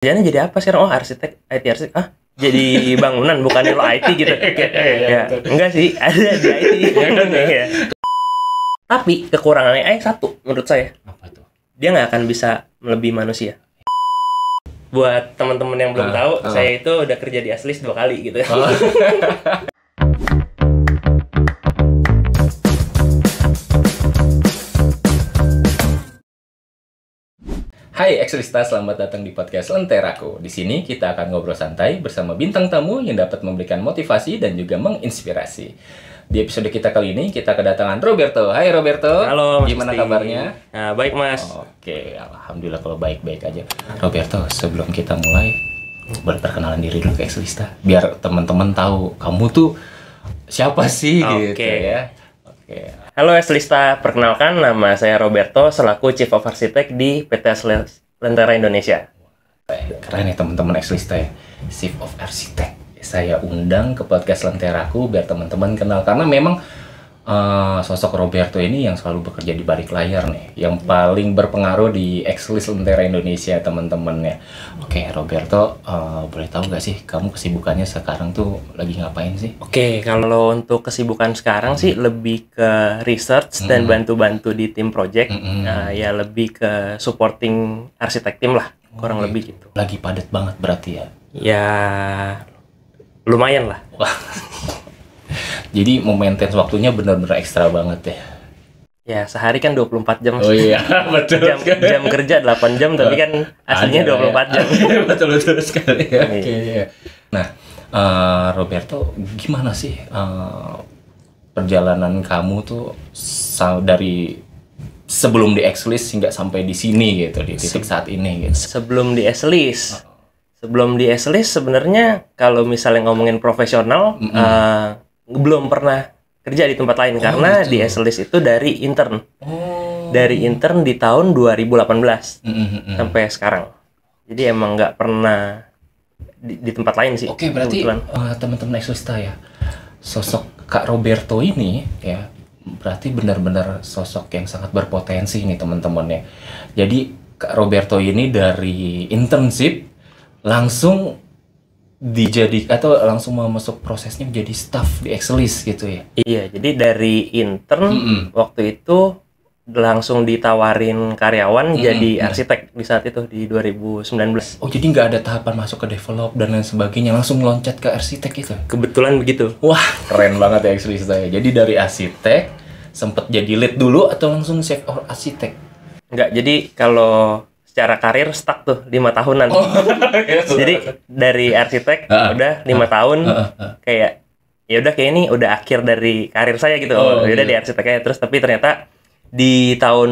Kerjanya jadi apa sekarang? Oh, arsitek, IT arsitek. Ah, jadi bangunan, bukannya lo IT gitu. Ya, enggak sih, ada di IT. Ya. Tapi kekurangannya AI satu menurut saya. Apa tuh? Dia nggak akan bisa melebihi manusia. Buat teman-teman yang belum tahu, saya itu udah kerja di Aslis 2 kali gitu. Hai Exlista, selamat datang di podcast Lenteraku. Di sini kita akan ngobrol santai bersama bintang tamu yang dapat memberikan motivasi dan juga menginspirasi. Di episode kita kali ini kita kedatangan Roberto. Hai Roberto. Halo, Mas. Gimana kabarnya? Nah, baik Mas. Oke, alhamdulillah kalau baik-baik aja. Roberto, sebelum kita mulai, boleh perkenalan diri dulu ke Exlista, biar teman-teman tahu kamu tuh siapa sih gitu ya. Oke. Halo Eslista, perkenalkan nama saya Roberto selaku Chief of Architect di PT Aslis Lentera Indonesia. Keren ya teman-teman Exlista ya, Chief of Architect. Saya undang ke podcast Lenteraku biar teman-teman kenal, karena memang sosok Roberto ini yang selalu bekerja di balik layar nih, yang paling berpengaruh di Exlis Lentera Indonesia teman-teman ya. Oke Roberto, boleh tahu gak sih kamu kesibukannya sekarang tuh lagi ngapain sih? Oke, kalau untuk kesibukan sekarang sih lebih ke research dan bantu-bantu di tim project. Nah, ya lebih ke supporting arsitek tim lah, kurang lebih gitu. Lagi padat banget berarti ya? Ya lumayan lah. Wah. Jadi memaintain waktunya benar-benar ekstra banget ya? Ya sehari kan 24 jam. Oh iya, betul. Jam kerja 8 jam, tapi kan aslinya 24 jam. Betul sekali ya. Oke. Nah, Roberto, gimana sih perjalanan kamu tuh dari sebelum di Exlis hingga sampai di sini gitu, di titik saat ini gitu? Sebelum di Aslis sebenarnya kalau misalnya ngomongin profesional, belum pernah kerja di tempat lain karena gitu. di Aslis itu dari intern. Dari intern di tahun 2018 sampai sekarang. Jadi emang nggak pernah di tempat lain sih. Oke, berarti teman-teman Exlista ya, sosok Kak Roberto ini ya, berarti benar-benar sosok yang sangat berpotensi nih teman-teman ya. Jadi Kak Roberto ini dari internship langsung atau langsung masuk prosesnya menjadi staff di Exlis gitu ya? Iya, jadi dari intern waktu itu langsung ditawarin karyawan jadi arsitek di saat itu di 2019. Oh, jadi nggak ada tahapan masuk ke develop dan lain sebagainya, langsung loncat ke arsitek itu? Kebetulan begitu. Wah, keren banget ya Exlis saya. Jadi dari arsitek sempet jadi lead dulu atau langsung chef or arsitek? Enggak, jadi kalau secara karir stuck tuh 5 tahunan. Jadi dari arsitek udah 5 tahun kayak ya udah kayak ini udah akhir dari karir saya gitu. Ya udah di arsiteknya terus, tapi ternyata di tahun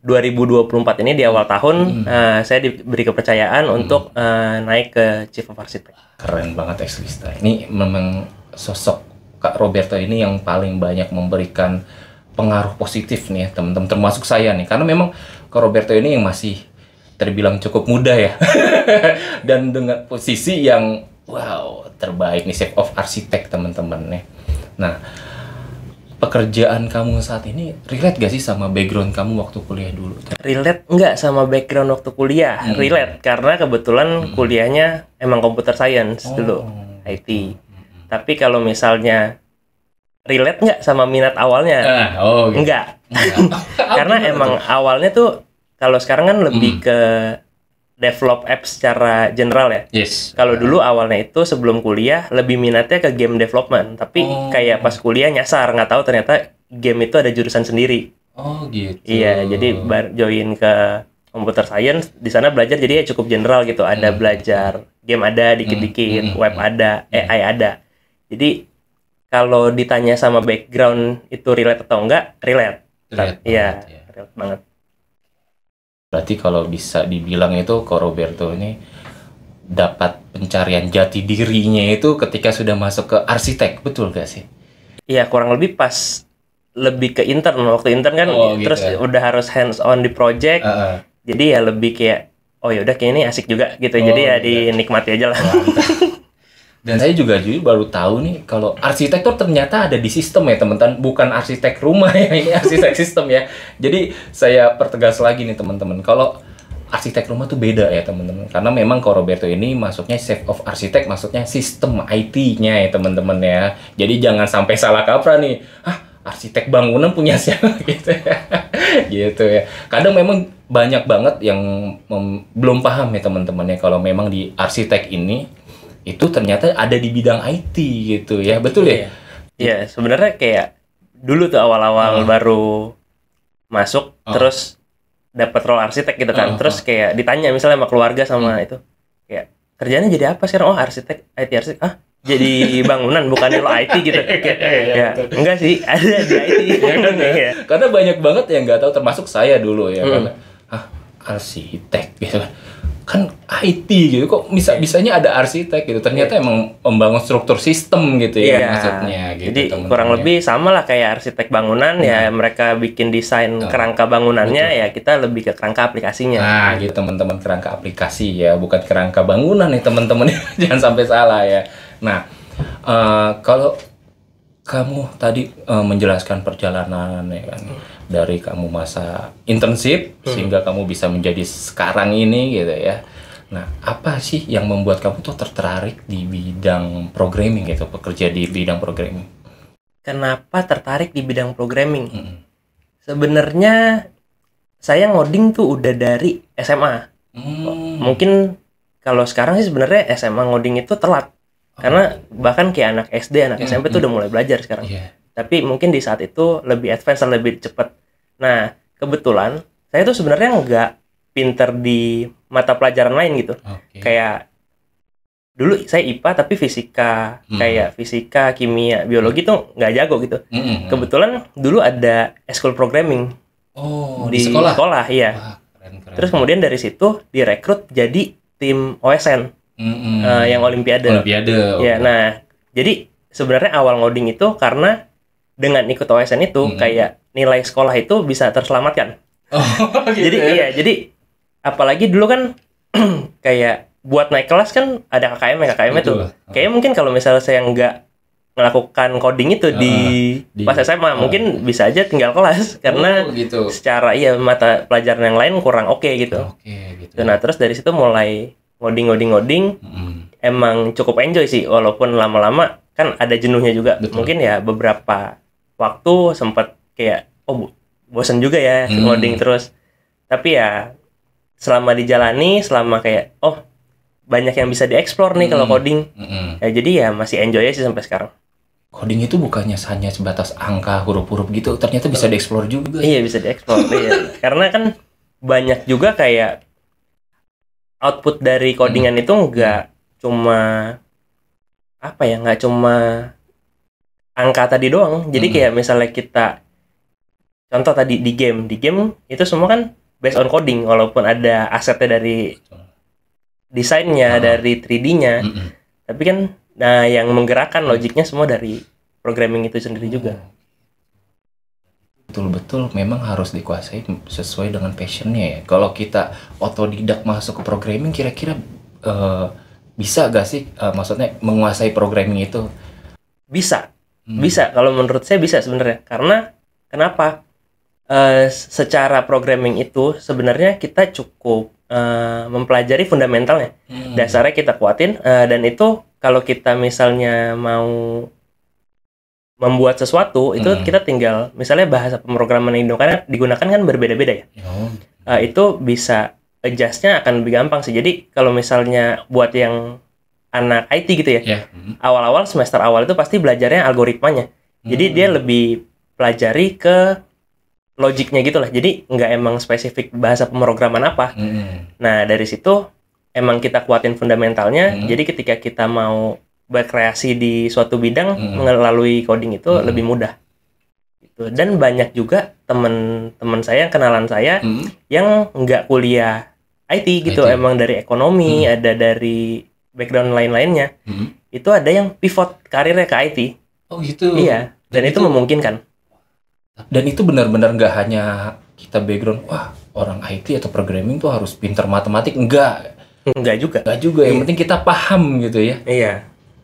2024 ini di awal tahun saya diberi kepercayaan untuk naik ke Chief of Architect. Keren banget Exlista. Ini memang sosok Kak Roberto ini yang paling banyak memberikan pengaruh positif nih ya teman-teman, termasuk saya nih, karena memang Kak Roberto ini yang masih terbilang cukup muda ya dan dengan posisi yang wow terbaik nih, Chief of Architect teman-teman nih. Nah, pekerjaan kamu saat ini relate gak sih sama background kamu waktu kuliah dulu? Relate nggak sama background waktu kuliah? Relate karena kebetulan kuliahnya emang computer science dulu, IT. Tapi kalau misalnya relate nggak sama minat awalnya? Gitu. Enggak. Karena emang awalnya tuh kalau sekarang kan lebih ke develop apps secara general ya. Yes. Kalau dulu awalnya itu sebelum kuliah lebih minatnya ke game development, tapi kayak pas kuliah nyasar, nggak tahu ternyata game itu ada jurusan sendiri. Oh gitu. Iya, jadi join ke computer science, di sana belajar jadi ya cukup general gitu. Ada belajar game, ada dikit-dikit, web ada, AI ada. Jadi kalau ditanya sama background itu relate atau enggak, relate. Iya, relate banget. Berarti kalau bisa dibilang itu Kak Roberto ini dapat pencarian jati dirinya itu ketika sudah masuk ke arsitek, betul gak sih? Iya, kurang lebih pas lebih ke intern. Waktu intern kan terus udah harus hands on di project. Jadi ya lebih kayak oh ya udah kayak ini asik juga gitu. Jadi ya dinikmati aja lah. Dan saya juga baru tahu nih kalau arsitektur ternyata ada di sistem ya teman-teman, bukan arsitek rumah ya, ini arsitek sistem ya. Jadi saya pertegas lagi nih teman-teman, kalau arsitek rumah tuh beda ya teman-teman. Karena memang Roberto ini masuknya chef of arsitek, maksudnya sistem IT-nya ya teman-teman ya. Jadi jangan sampai salah kaprah nih. Arsitek bangunan punya siapa gitu ya. Gitu ya. Kadang memang banyak banget yang belum paham ya teman-teman ya, kalau memang di arsitek ini itu ternyata ada di bidang IT gitu ya. Betul ya? Iya, sebenarnya kayak dulu tuh awal-awal baru masuk terus dapat role arsitek gitu kan. Terus kayak ditanya misalnya sama keluarga sama itu, kayak kerjanya jadi apa sekarang? Oh, arsitek, IT arsitek. Jadi bangunan, bukan lo IT gitu. Ya, enggak sih, ada di IT. Karena banyak banget yang nggak tahu, termasuk saya dulu ya. Karena arsitek gitu kan IT gitu, kok bisanya ada arsitek gitu. Ternyata emang membangun struktur sistem gitu ya maksudnya gitu. Jadi kurang lebih sama lah kayak arsitek bangunan ya, mereka bikin desain kerangka bangunannya, ya kita lebih ke kerangka aplikasinya. Nah gitu teman-teman, kerangka aplikasi ya, bukan kerangka bangunan nih teman-teman. Jangan sampai salah ya. Nah kalau kamu tadi menjelaskan perjalanan ya kan, dari kamu masa internship sehingga kamu bisa menjadi sekarang ini gitu ya. Nah, apa sih yang membuat kamu tuh tertarik di bidang programming gitu, bekerja di bidang programming? Kenapa tertarik di bidang programming? Sebenarnya saya ngoding tuh udah dari SMA. Mungkin kalau sekarang sih sebenarnya SMA ngoding itu telat. Karena bahkan kayak anak SD, anak SMP tuh udah mulai belajar sekarang. Tapi mungkin di saat itu lebih advance, lebih cepat. Nah, kebetulan saya tuh sebenarnya nggak pinter di mata pelajaran lain gitu. Kayak dulu saya IPA tapi fisika, kayak fisika, kimia, biologi tuh nggak jago gitu. Kebetulan dulu ada school programming di sekolah iya. Wah, keren. Terus kemudian dari situ direkrut jadi tim OSN. Yang Olimpiade. Ya, nah, jadi sebenarnya awal ngoding itu karena dengan ikut OSN itu kayak nilai sekolah itu bisa terselamatkan. Gitu jadi apalagi dulu kan kayak buat naik kelas kan ada KKM tuh. Kayaknya mungkin kalau misalnya saya nggak melakukan coding itu di pas SMA mungkin bisa aja tinggal kelas karena secara mata pelajaran yang lain kurang oke gitu. Nah, terus dari situ mulai ngoding. Emang cukup enjoy sih, walaupun lama-lama kan ada jenuhnya juga. Mungkin ya beberapa waktu sempat kayak bosan juga ya ngoding terus. Tapi ya selama dijalani, selama kayak banyak yang bisa dieksplor nih kalau coding. Ya jadi ya masih enjoy sih sampai sekarang. Coding itu bukannya hanya sebatas angka, huruf-huruf gitu, ternyata bisa dieksplor juga. Iya, bisa dieksplor. Iya. Karena kan banyak juga kayak output dari codingan itu nggak cuma nggak cuma angka tadi doang. Jadi kayak misalnya kita contoh tadi di game itu semua kan based on coding, walaupun ada asetnya dari desainnya, dari 3D-nya. Tapi kan yang menggerakkan logiknya semua dari programming itu sendiri juga. Betul-betul memang harus dikuasai sesuai dengan passionnya ya. Kalau kita otodidak masuk ke programming, kira-kira bisa gak sih maksudnya menguasai programming itu? Bisa. Kalau menurut saya bisa sebenarnya. Karena kenapa? Secara programming itu sebenarnya kita cukup mempelajari fundamentalnya. Dasarnya kita kuatin, dan itu kalau kita misalnya mau membuat sesuatu itu kita tinggal misalnya bahasa pemrograman yang digunakan kan berbeda-beda ya. Itu bisa adjust-nya akan lebih gampang sih. Jadi kalau misalnya buat yang anak IT gitu ya, awal-awal semester awal itu pasti belajarnya algoritmanya. Jadi dia lebih pelajari ke logiknya gitu lah. Jadi nggak emang spesifik bahasa pemrograman apa. Nah dari situ emang kita kuatin fundamentalnya. Jadi ketika kita mau berkreasi di suatu bidang melalui coding itu lebih mudah. Gitu. Dan banyak juga teman-teman saya, kenalan saya yang nggak kuliah IT gitu, emang dari ekonomi, ada dari background lain-lainnya. Itu ada yang pivot karirnya ke IT. Oh gitu. Iya, dan itu memungkinkan. Dan itu benar-benar nggak hanya kita background, wah orang IT atau programming tuh harus pintar matematik, enggak juga. Yang penting kita paham gitu ya. Iya.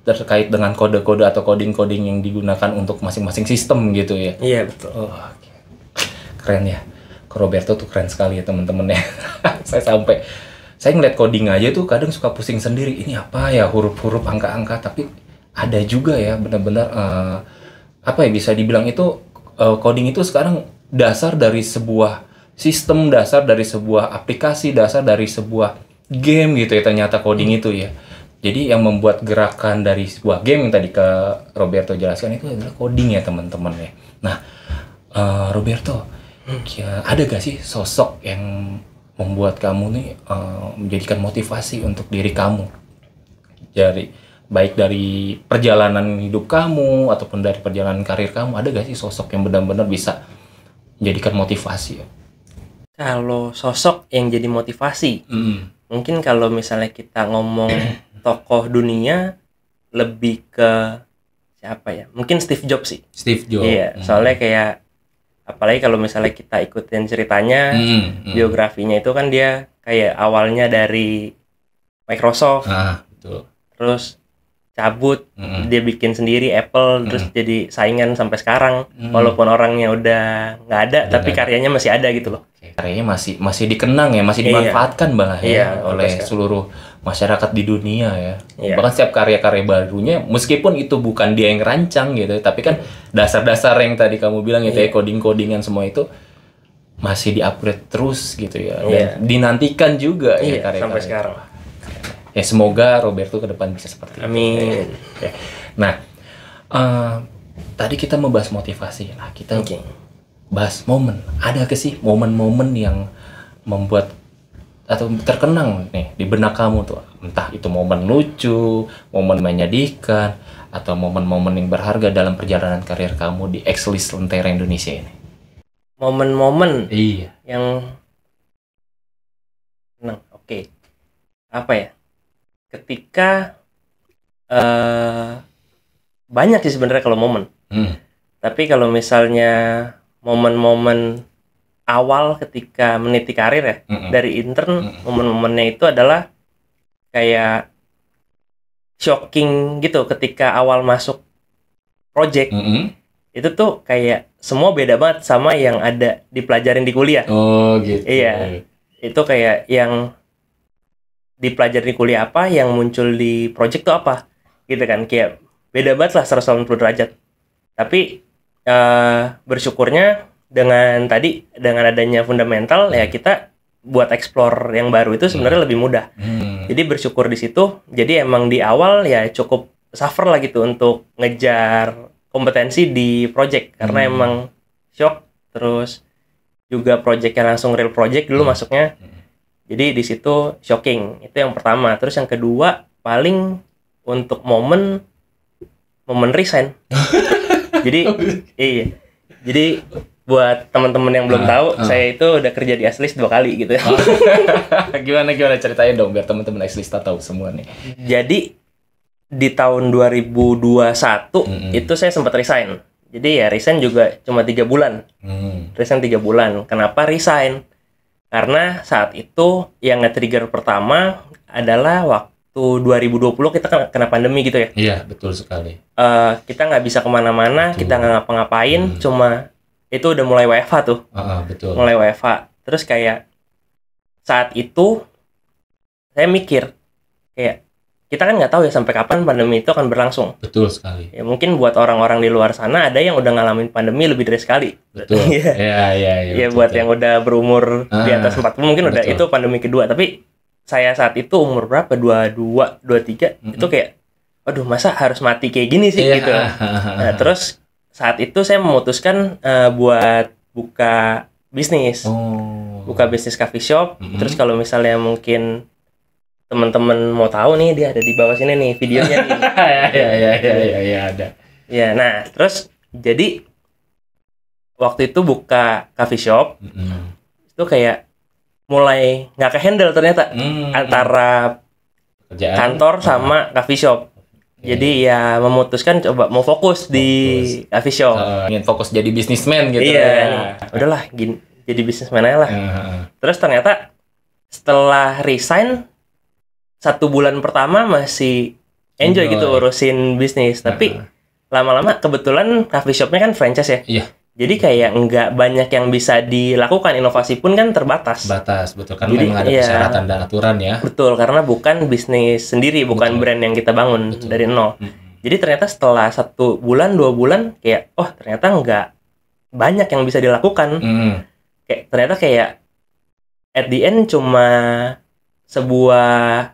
Terkait dengan kode-kode atau coding-coding yang digunakan untuk masing-masing sistem gitu ya. Iya betul. Keren ya. Roberto tuh keren sekali ya teman-teman ya. Saya ngeliat coding aja tuh kadang suka pusing sendiri. Ini apa ya, huruf-huruf, angka-angka, tapi ada juga ya benar-benar apa ya, bisa dibilang itu coding itu sekarang dasar dari sebuah sistem, dasar dari sebuah aplikasi, dasar dari sebuah game gitu ya, ternyata coding itu ya. Jadi yang membuat gerakan dari sebuah game yang tadi ke Roberto jelaskan itu adalah coding ya teman-teman ya. Nah, Roberto, ada gak sih sosok yang membuat kamu nih menjadikan motivasi untuk diri kamu? Baik dari perjalanan hidup kamu ataupun dari perjalanan karir kamu, ada gak sih sosok yang benar-benar bisa menjadikan motivasi ya? Kalau sosok yang jadi motivasi, mungkin kalau misalnya kita ngomong tokoh dunia, lebih ke siapa ya? Mungkin Steve Jobs sih. Steve Jobs. Iya, soalnya kayak apalagi kalau misalnya kita ikutin ceritanya, biografinya itu kan dia kayak awalnya dari Microsoft, betul. Terus cabut, dia bikin sendiri Apple, terus jadi saingan sampai sekarang. Walaupun orangnya udah nggak ada, tapi karyanya masih ada gitu loh. Karyanya masih dikenang ya, masih dimanfaatkan malah ya oleh seluruh masyarakat di dunia ya. Bahkan setiap karya-karya barunya, meskipun itu bukan dia yang rancang gitu, tapi kan dasar-dasar yang tadi kamu bilang itu ya, coding-codingan semua itu masih di-upgrade terus gitu ya. Dan dinantikan juga ya karya-karya sampai sekarang. Ya semoga Roberto ke depan bisa seperti itu. Amin. Ya. Nah, tadi kita membahas motivasi. Nah, kita bahas momen. Ada ke sih momen-momen yang membuat atau terkenang nih di benak kamu tuh? Entah itu momen lucu, momen menyedihkan, atau momen-momen yang berharga dalam perjalanan karir kamu di X-List Lentera Indonesia ini. Momen-momen yang apa ya? Ketika banyak sih sebenarnya kalau momen. Tapi kalau misalnya momen-momen awal ketika meniti karir ya, dari intern, momen-momennya itu adalah kayak shocking gitu ketika awal masuk project. Itu tuh kayak semua beda banget sama yang ada dipelajarin di kuliah. Oh gitu. Iya. Itu kayak yang dipelajari di kuliah apa, yang muncul di project tuh apa, gitu kan, kayak beda banget lah 180 derajat. Tapi bersyukurnya dengan adanya fundamental ya, kita buat explore yang baru itu sebenarnya lebih mudah. Jadi bersyukur di situ. Jadi emang di awal ya cukup suffer lah gitu untuk ngejar kompetensi di project, karena emang shock. Terus juga projectnya langsung real project dulu masuknya. Jadi di situ shocking, itu yang pertama. Terus yang kedua, paling untuk momen resign. Jadi buat teman-teman yang belum tahu, saya itu udah kerja di X-List 2 kali gitu ya. Gimana ceritain dong biar teman-teman X-List tahu semua nih. Jadi di tahun 2021 itu saya sempat resign. Jadi ya resign juga cuma 3 bulan. Resign 3 bulan. Kenapa resign? Karena saat itu yang nge-trigger pertama adalah waktu 2020 kita kena pandemi gitu ya. Iya, betul sekali. Kita nggak bisa kemana-mana, kita nggak ngapa-ngapain, cuma itu udah mulai WFH tuh. Betul. Mulai WFH. Terus kayak saat itu saya mikir kayak kita kan nggak tahu ya sampai kapan pandemi itu akan berlangsung. Betul sekali. Ya mungkin buat orang-orang di luar sana ada yang udah ngalamin pandemi lebih dari sekali. Betul. Iya. Buat yang udah berumur di atas 40 mungkin udah itu pandemi kedua. Tapi saya saat itu umur berapa? 22, 23. Itu kayak aduh, masa harus mati kayak gini sih gitu. Nah, terus saat itu saya memutuskan buat buka bisnis. Buka bisnis coffee shop. Terus kalau misalnya mungkin teman-teman mau tahu nih, dia ada di bawah sini nih videonya nih. Iya ada. Ya, nah terus jadi waktu itu buka coffee shop itu kayak mulai nggak ke-handle ternyata antara kantor sama coffee shop. Jadi ya memutuskan coba mau fokus di coffee shop. Ingin fokus jadi bisnismen gitu. Iya. Udahlah, jadi bisnismen aja lah. Terus ternyata setelah resign 1 bulan pertama masih enjoy gitu urusin bisnis, tapi lama-lama kebetulan coffee shopnya kan franchise ya. Iya. Jadi kayak nggak banyak yang bisa dilakukan, inovasi pun kan terbatas. Betul. Karena memang ada persyaratan dan aturan ya. Betul, karena bukan bisnis sendiri, bukan brand yang kita bangun dari nol. Jadi ternyata setelah 1 bulan, 2 bulan, kayak, oh ternyata nggak banyak yang bisa dilakukan. Kayak ternyata kayak at the end cuma sebuah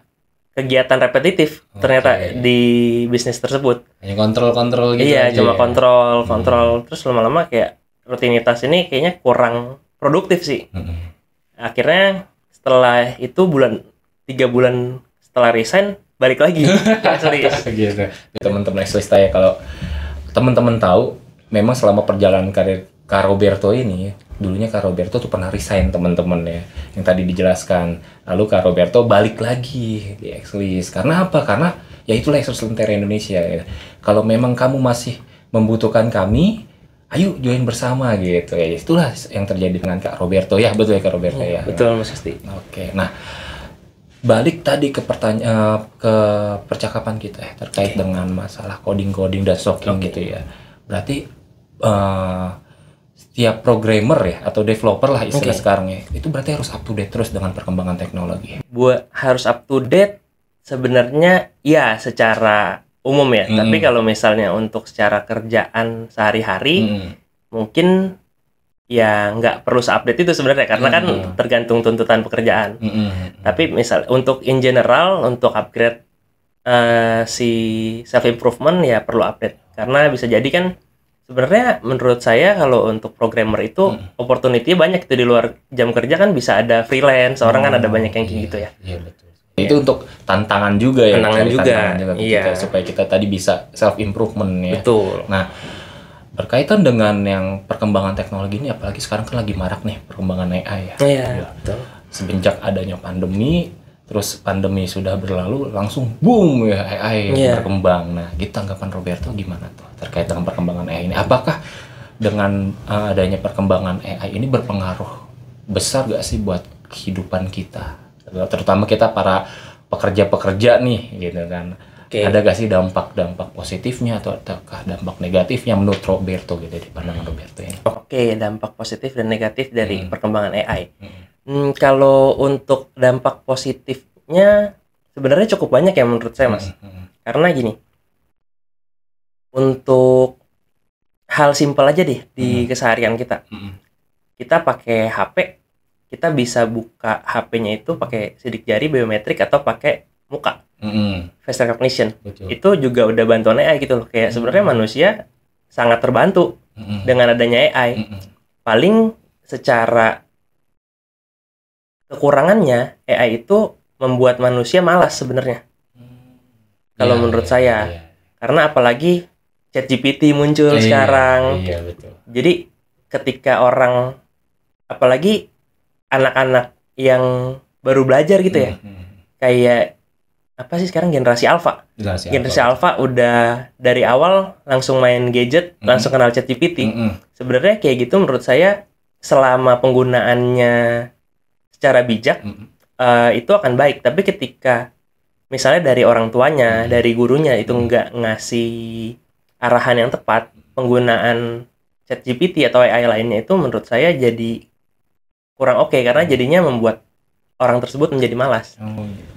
kegiatan repetitif ternyata di bisnis tersebut. Hanya kontrol gitu. Iya, cuma kontrol. Terus lama-lama kayak rutinitas ini kayaknya kurang produktif sih. Akhirnya setelah itu 3 bulan setelah resign balik lagi. Gitu. Teman-teman Excelista ya, kalau teman-teman tahu, memang selama perjalanan karir Kak Roberto ini, dulunya Kak Roberto tuh pernah resign teman-teman ya, yang tadi dijelaskan. Lalu Kak Roberto balik lagi di Exelis. Karena apa? Karena ya itulah Exelis Lentera Indonesia ya. Kalau memang kamu masih membutuhkan kami, ayo join bersama gitu ya. Itulah yang terjadi dengan Kak Roberto ya, betul ya Kak Roberto ya. Betul Mas Asti. Oke, nah balik tadi ke ke percakapan kita ya, terkait dengan masalah coding dan stocking gitu ya. Berarti setiap programmer ya atau developer lah istilah sekarang ya, itu berarti harus up to date terus dengan perkembangan teknologi. Buat harus up to date sebenarnya ya secara umum ya, tapi kalau misalnya untuk secara kerjaan sehari-hari mungkin ya nggak perlu update itu sebenarnya, karena kan tergantung tuntutan pekerjaan. Tapi misal untuk in general, untuk upgrade si self improvement ya perlu update, karena bisa jadi kan sebenarnya menurut saya kalau untuk programmer itu opportunity banyak itu di luar jam kerja, kan bisa ada freelance, orang kan ada banyak yang kayak gitu ya. Iya betul. Itu untuk tantangan juga ya. Tantangan juga. Iya. Supaya kita tadi bisa self improvement ya. Betul. Nah, berkaitan dengan yang perkembangan teknologi ini, apalagi sekarang kan lagi marak nih perkembangan AI ya. Iya. Betul. Semenjak adanya pandemi, terus pandemi sudah berlalu, langsung boom ya AI berkembang. Nah, gitu tanggapan Roberto gimana tuh terkait dengan perkembangan AI ini? Apakah dengan adanya perkembangan AI ini berpengaruh besar gak sih buat kehidupan kita? Terutama kita para pekerja-pekerja nih, gitu kan. Ada gak sih dampak-dampak positifnya atau dampak negatifnya menurut Roberto gitu, di pandangan Roberto ini? Dampak positif dan negatif dari perkembangan AI. Kalau untuk dampak positifnya sebenarnya cukup banyak ya menurut saya, Mas. Karena gini, untuk hal simpel aja deh di keseharian kita. Kita pakai HP, kita bisa buka HP-nya itu pakai sidik jari biometrik atau pakai muka. Face recognition. Betul. Itu juga udah bantuan AI gitu loh. Kayak sebenarnya manusia sangat terbantu dengan adanya AI. Paling secara kekurangannya, AI itu membuat manusia malas sebenarnya. Kalau menurut saya. Karena apalagi ChatGPT muncul sekarang. Iya, betul. Jadi ketika orang, apalagi anak-anak yang baru belajar gitu ya, kayak apa sih sekarang generasi alpha. Generasi alpha udah dari awal langsung main gadget, langsung kenal ChatGPT. Sebenarnya kayak gitu menurut saya, selama penggunaannya secara bijak, itu akan baik. Tapi ketika misalnya dari orang tuanya, dari gurunya itu nggak ngasih arahan yang tepat, penggunaan ChatGPT atau AI lainnya itu menurut saya jadi kurang oke, karena jadinya membuat orang tersebut menjadi malas.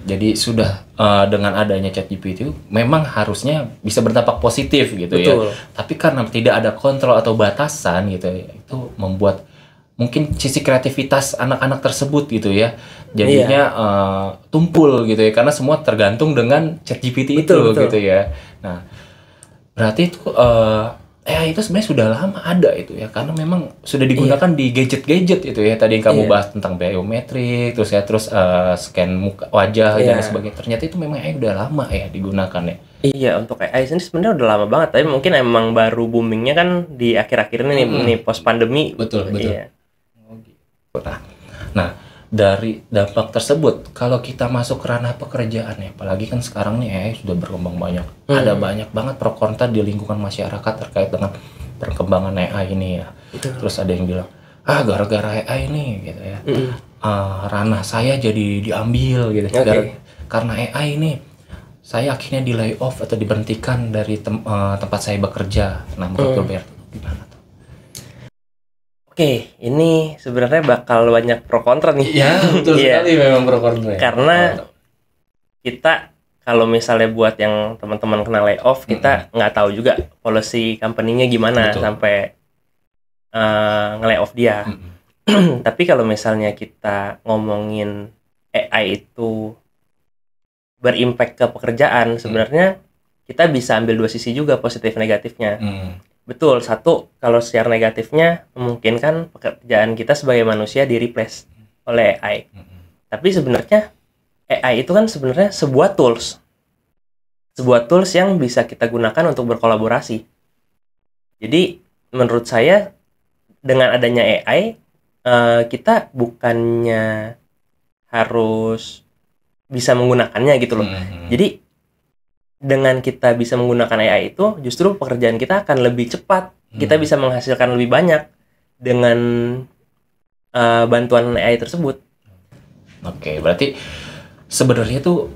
Jadi sudah dengan adanya ChatGPT memang harusnya bisa berdampak positif gitu. Betul. Ya. Tapi karena tidak ada kontrol atau batasan gitu, itu membuat mungkin sisi kreativitas anak-anak tersebut gitu ya. Jadinya tumpul gitu ya, karena semua tergantung dengan ChatGPT itu gitu ya. Nah, berarti itu AI itu sebenarnya sudah lama ada itu ya, karena memang sudah digunakan di gadget-gadget itu ya. Tadi yang kamu bahas tentang biometrik, terus scan muka, wajah dan sebagainya. Ternyata itu memang AI udah lama ya digunakan ya. Iya, untuk AI ini sebenarnya udah lama banget, tapi mungkin emang baru boomingnya kan di akhir-akhir ini nih post pandemi. Betul. Iya. Nah, dari dampak tersebut, kalau kita masuk ke ranah pekerjaan ya, apalagi kan sekarang nih AI sudah berkembang banyak. Ada banyak banget pro kontra di lingkungan masyarakat terkait dengan perkembangan AI ini ya. Terus ada yang bilang, gara-gara AI ini gitu ya, ranah saya jadi diambil gitu. Karena AI ini saya akhirnya di lay off atau diberhentikan dari tempat saya bekerja. Nah, menurut Roberto gimana tuh? Oke, ini sebenarnya bakal banyak pro kontra nih. Ya, betul sekali memang pro kontra. Karena kita kalau misalnya buat yang teman-teman kena layoff, kita nggak tahu juga policy company-nya gimana sampai nge-layoff dia. Tapi kalau misalnya kita ngomongin AI itu berimpact ke pekerjaan, sebenarnya kita bisa ambil dua sisi juga, positif negatifnya. Betul, satu, kalau secara negatifnya memungkinkan pekerjaan kita sebagai manusia di-replace oleh AI. Tapi sebenarnya AI itu kan sebenarnya sebuah tools yang bisa kita gunakan untuk berkolaborasi. Jadi menurut saya dengan adanya AI, kita bukannya harus bisa menggunakannya gitu loh. Jadi dengan kita bisa menggunakan AI itu, justru pekerjaan kita akan lebih cepat. Kita bisa menghasilkan lebih banyak dengan bantuan AI tersebut. Oke, berarti sebenarnya tuh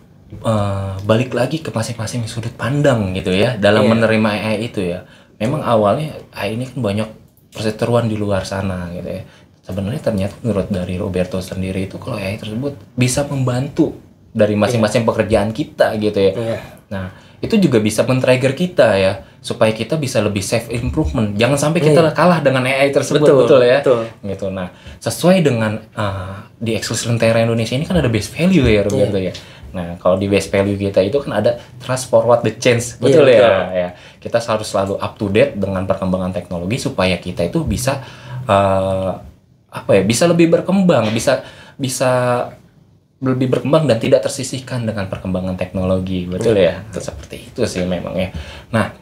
balik lagi ke masing-masing sudut pandang gitu ya dalam menerima AI itu ya. Memang awalnya AI ini kan banyak perseteruan di luar sana gitu ya. Sebenarnya ternyata menurut dari Roberto sendiri itu kalau AI tersebut bisa membantu dari masing-masing pekerjaan kita gitu ya. Nah, itu juga bisa men-trigger kita ya supaya kita bisa lebih self improvement. Jangan sampai kita kalah dengan AI tersebut, betul ya. Gitu. Nah, sesuai dengan di Excellence Lentera Indonesia ini kan ada base value ya Roberto ya. Nah, kalau di base value kita itu kan ada trust forward the change, betul ya. Kita harus selalu up to date dengan perkembangan teknologi supaya kita itu bisa bisa lebih berkembang, bisa lebih berkembang dan tidak tersisihkan dengan perkembangan teknologi, betul ya. Seperti itu sih memang ya. Nah,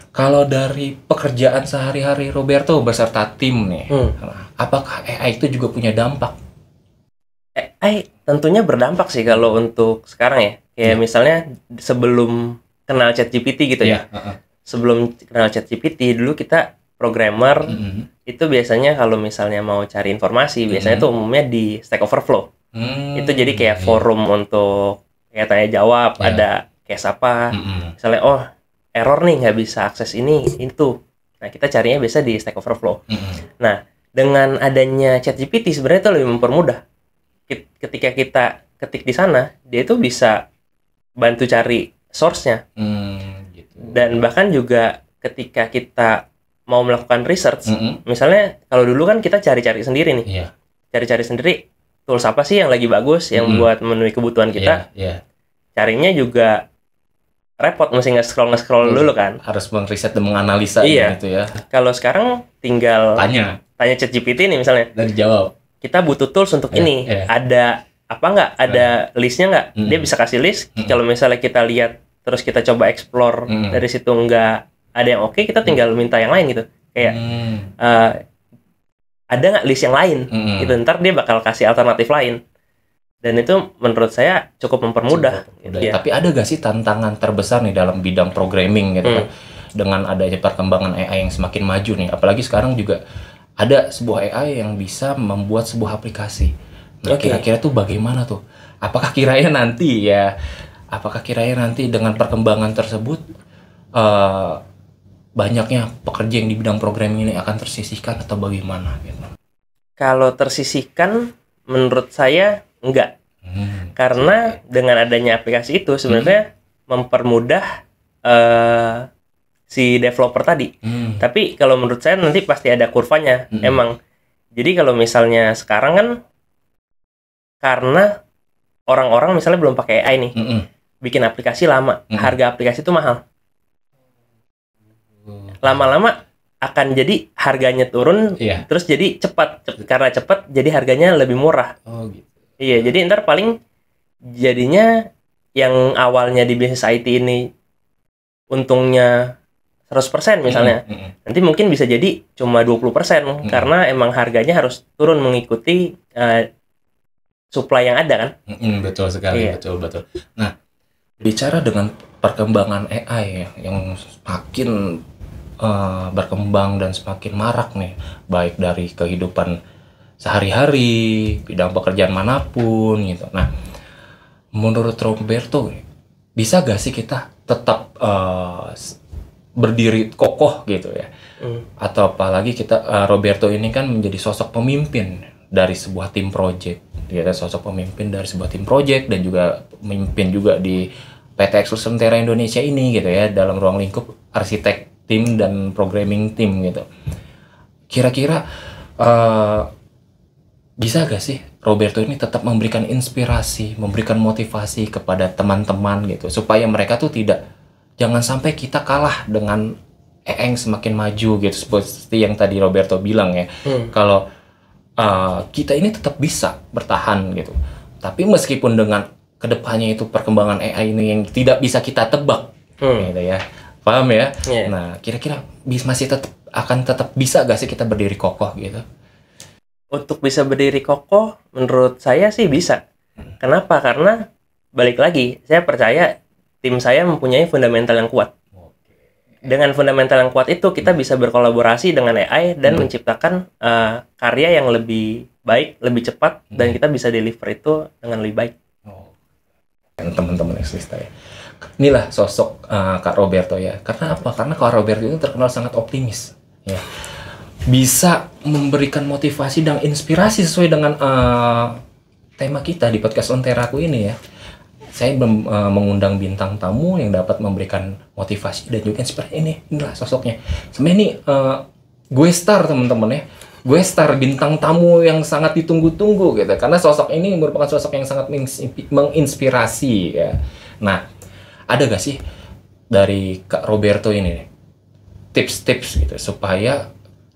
kalau dari pekerjaan sehari-hari Roberto beserta tim nih, apakah AI itu juga punya dampak? AI tentunya berdampak sih kalau untuk sekarang ya. Kayak misalnya sebelum kenal ChatGPT gitu ya. Sebelum kenal ChatGPT dulu kita programmer itu biasanya kalau misalnya mau cari informasi biasanya tuh umumnya di Stack Overflow. Itu jadi kayak forum untuk kayak tanya jawab, ada case apa. Misalnya error nih nggak bisa akses ini itu. Nah, kita carinya biasa di Stack Overflow. Nah, dengan adanya ChatGPT sebenarnya itu lebih mempermudah. Ketika kita ketik di sana, dia itu bisa bantu cari source-nya. Gitu. Dan bahkan juga ketika kita mau melakukan research, misalnya kalau dulu kan kita cari-cari sendiri nih. Cari-cari sendiri, tools apa sih yang lagi bagus, yang buat memenuhi kebutuhan kita. Carinya juga repot, mesti nge-scroll dulu kan. Harus mengriset dan menganalisa gitu ya. Kalau sekarang tinggal tanya ChatGPT nih misalnya. Dan dijawab. Kita butuh tools untuk ini. Ada apa nggak? Ada listnya nggak? Dia bisa kasih list. Kalau misalnya kita lihat terus kita coba explore dari situ nggak ada yang oke, kita tinggal minta yang lain gitu. Kayak ada nggak list yang lain? Gitu. Ntar dia bakal kasih alternatif lain. Dan itu menurut saya cukup mempermudah. Gitu, ya. Tapi ada nggak sih tantangan terbesar nih dalam bidang programming gitu kan? Dengan adanya perkembangan AI yang semakin maju nih. Apalagi sekarang juga ada sebuah AI yang bisa membuat sebuah aplikasi. Nah, kira-kira tuh bagaimana tuh? Apakah kiranya nanti dengan perkembangan tersebut banyaknya pekerja yang di bidang programming ini akan tersisihkan atau bagaimana gitu? Kalau tersisihkan menurut saya enggak. Karena dengan adanya aplikasi itu sebenarnya mempermudah si developer tadi. Tapi kalau menurut saya nanti pasti ada kurvanya. Emang. Jadi kalau misalnya sekarang kan karena orang-orang misalnya belum pakai AI nih. Bikin aplikasi lama. Harga aplikasi itu mahal. Lama-lama akan jadi harganya turun, terus jadi cepat. Karena cepat jadi harganya lebih murah. Gitu. Iya, jadi ntar paling jadinya yang awalnya di bisnis IT ini untungnya 100% misalnya. Nanti mungkin bisa jadi cuma 20% karena emang harganya harus turun mengikuti supply yang ada kan. Betul sekali, betul. Nah, bicara dengan perkembangan AI yang semakin berkembang dan semakin marak nih, baik dari kehidupan sehari-hari, bidang pekerjaan manapun gitu. Nah, menurut Roberto, bisa gak sih kita tetap berdiri kokoh gitu ya. Atau apalagi kita Roberto ini kan menjadi sosok pemimpin dari sebuah tim project. Dia sosok pemimpin dari sebuah tim project dan juga memimpin juga di PT Exos Sementara Indonesia ini gitu ya, dalam ruang lingkup arsitek tim dan programming tim gitu. Kira-kira bisa gak sih Roberto ini tetap memberikan inspirasi, memberikan motivasi kepada teman-teman gitu, supaya mereka tuh jangan sampai kita kalah dengan semakin maju gitu, seperti yang tadi Roberto bilang ya. Kalau kita ini tetap bisa bertahan gitu, tapi meskipun dengan kedepannya itu perkembangan AI ini yang tidak bisa kita tebak gitu ya, paham ya? Nah, kira-kira masih akan tetap bisa gak sih kita berdiri kokoh gitu? Untuk bisa berdiri kokoh, menurut saya sih bisa. Kenapa? Karena balik lagi, saya percaya tim saya mempunyai fundamental yang kuat. Dengan fundamental yang kuat itu, kita bisa berkolaborasi dengan AI dan menciptakan karya yang lebih baik, lebih cepat, dan kita bisa deliver itu dengan lebih baik. Teman-teman Exlista ya. Inilah sosok Kak Roberto ya. Karena apa? Karena Kak Roberto itu terkenal sangat optimis. Ya. Bisa memberikan motivasi dan inspirasi sesuai dengan tema kita di podcast Onteraku ini ya. Saya mengundang bintang tamu yang dapat memberikan motivasi dan juga inspirasi. Inilah sosoknya. Sebenarnya ini gue star teman-teman ya. Gue star bintang tamu yang sangat ditunggu-tunggu gitu. Karena sosok ini merupakan sosok yang sangat menginspirasi ya. Nah, ada gak sih dari Kak Roberto ini tips-tips gitu supaya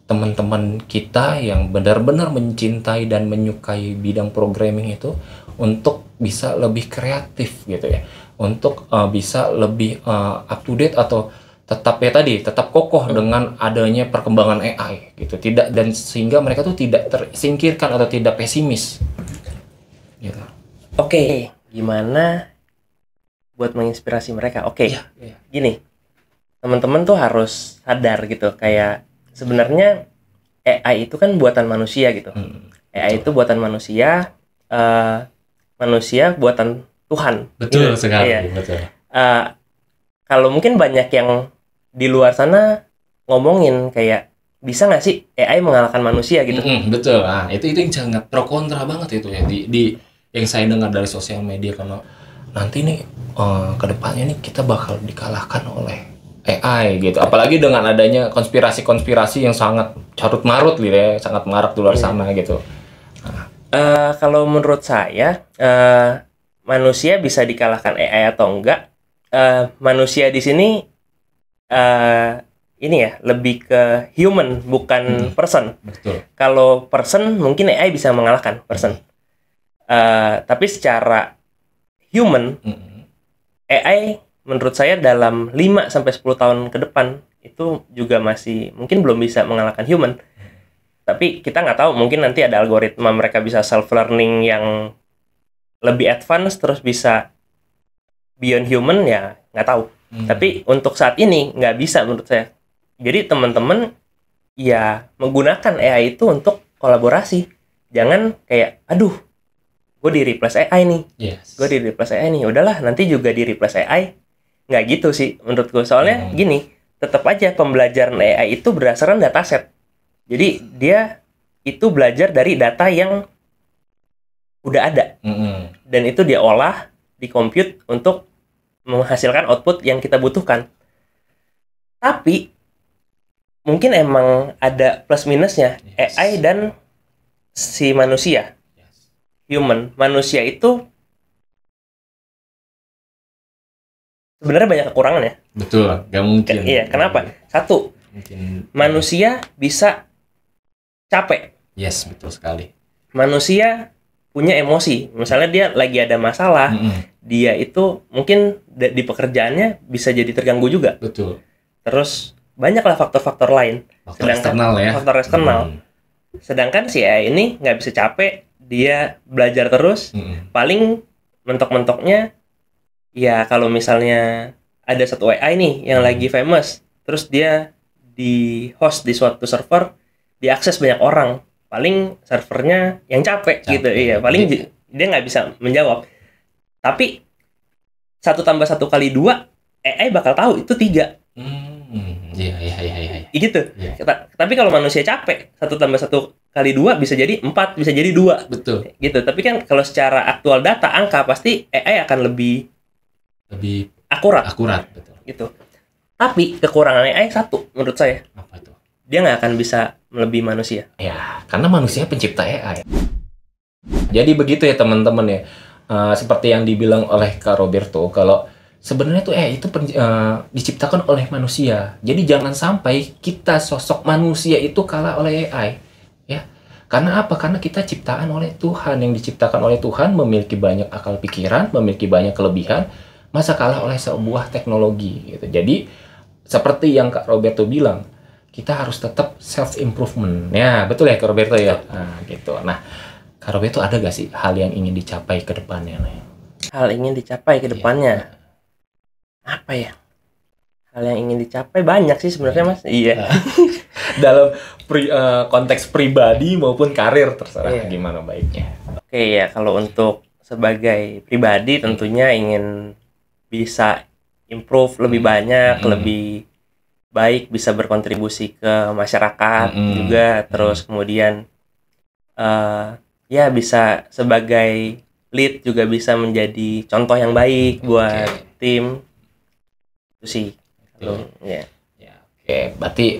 teman-teman kita yang benar-benar mencintai dan menyukai bidang programming itu untuk bisa lebih kreatif gitu ya, untuk bisa lebih up to date atau tetap kokoh dengan adanya perkembangan AI gitu, dan sehingga mereka tuh tidak tersingkirkan atau tidak pesimis gitu. Oke, gimana buat menginspirasi mereka? Oke. Gini, teman-teman tuh harus sadar gitu, kayak sebenarnya AI itu kan buatan manusia gitu. AI itu buatan manusia, manusia buatan Tuhan. Betul gitu. sekali. Iya. Betul. Kalau mungkin banyak yang di luar sana ngomongin kayak bisa nggak sih AI mengalahkan manusia gitu? Betul. Nah, itu yang sangat pro kontra banget itu ya di yang saya dengar dari sosial media, kalau nanti nih kedepannya nih kita bakal dikalahkan oleh AI gitu, apalagi dengan adanya konspirasi yang sangat carut marut gitu ya, sangat marak di luar sana gitu. Kalau menurut saya manusia bisa dikalahkan AI atau enggak? Manusia di sini ini ya lebih ke human bukan person. Betul. Kalau person mungkin AI bisa mengalahkan person, tapi secara human AI menurut saya dalam 5-10 tahun ke depan itu juga masih mungkin belum bisa mengalahkan human. Tapi kita nggak tahu, mungkin nanti ada algoritma mereka bisa self-learning yang lebih advance terus bisa beyond human, ya nggak tahu. Tapi untuk saat ini nggak bisa menurut saya. Jadi teman-teman ya menggunakan AI itu untuk kolaborasi. Jangan kayak, aduh, gue di replace AI nih. Gue di replace AI nih. Udahlah, nanti juga di replace AI. Nggak gitu sih menurutku. Soalnya gini, tetap aja pembelajaran AI itu berdasarkan dataset. Jadi dia itu belajar dari data yang udah ada. Dan itu dia olah, di-compute untuk menghasilkan output yang kita butuhkan. Tapi mungkin emang ada plus minusnya AI dan si manusia. Human, manusia itu sebenarnya banyak kekurangan ya. Betul, gak mungkin. Iya, kenapa? Satu, manusia bisa capek. Yes, betul sekali. Manusia punya emosi. Misalnya dia lagi ada masalah, dia itu mungkin di pekerjaannya bisa jadi terganggu juga. Betul. Terus banyaklah faktor-faktor lain. Faktor eksternal ya. Faktor eksternal. Sedangkan si AI ini nggak bisa capek, dia belajar terus. Paling mentok-mentoknya ya kalau misalnya ada satu AI nih yang lagi famous, terus dia di host di suatu server, diakses banyak orang, paling servernya yang capek. Gitu. Iya, paling dia nggak bisa menjawab. Tapi 1 + 1 × 2 AI bakal tahu itu 3. Iya. Gitu. Iya. Tapi kalau manusia capek, 1+1 × 2 bisa jadi 4, bisa jadi 2. Betul. Gitu. Tapi kan kalau secara aktual data, angka, pasti AI akan lebih akurat. Betul. Gitu. Tapi kekurangan AI satu menurut saya. Apa itu? Dia nggak akan bisa melebihi manusia. Ya, karena manusia pencipta AI. Jadi begitu ya teman-teman ya. Seperti yang dibilang oleh Kak Roberto, kalau sebenarnya tuh AI itu diciptakan oleh manusia. Jadi jangan sampai kita sosok manusia itu kalah oleh AI. Ya. Karena apa? Karena kita ciptaan oleh Tuhan. Yang diciptakan oleh Tuhan memiliki banyak akal pikiran, memiliki banyak kelebihan. Masa kalah oleh sebuah teknologi gitu. Jadi seperti yang Kak Roberto bilang, kita harus tetap self improvement. Ya, betul ya Kak Roberto ya. Nah, gitu. Nah, Kak Roberto ada gak sih hal yang ingin dicapai ke depannya nih? Hal ingin dicapai ke depannya. Apa ya? Hal yang ingin dicapai banyak sih sebenarnya, Mas. Iya. Dalam konteks pribadi maupun karir, terserah gimana baiknya. Oke ya, kalau untuk sebagai pribadi tentunya ingin bisa improve lebih banyak, lebih baik, bisa berkontribusi ke masyarakat juga, terus kemudian ya bisa sebagai lead juga bisa menjadi contoh yang baik buat tim. Itu sih. Ya. Oke, berarti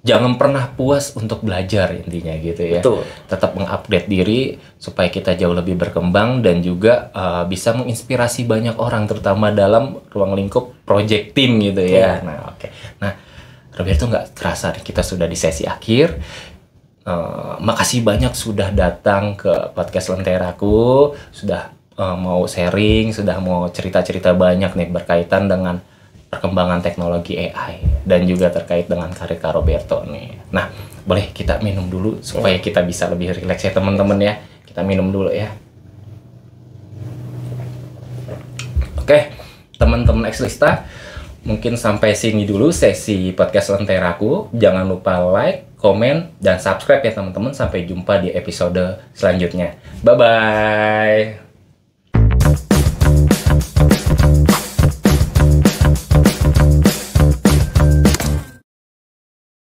jangan pernah puas untuk belajar intinya gitu ya. Betul. Tetap mengupdate diri supaya kita jauh lebih berkembang dan juga bisa menginspirasi banyak orang terutama dalam ruang lingkup project team gitu ya. Nah, oke. Nah, Roberto nggak terasa kita sudah di sesi akhir. Makasih banyak sudah datang ke podcast Lenteraku, sudah mau sharing, sudah mau cerita-cerita banyak nih berkaitan dengan perkembangan teknologi AI dan juga terkait dengan karir Kak Roberto nih. Nah, boleh kita minum dulu supaya kita bisa lebih rileks ya teman-teman ya. Kita minum dulu ya. Oke, teman-teman Exlista, mungkin sampai sini dulu sesi podcast Lenteraku. Jangan lupa like, komen, dan subscribe ya teman-teman. Sampai jumpa di episode selanjutnya. Bye-bye.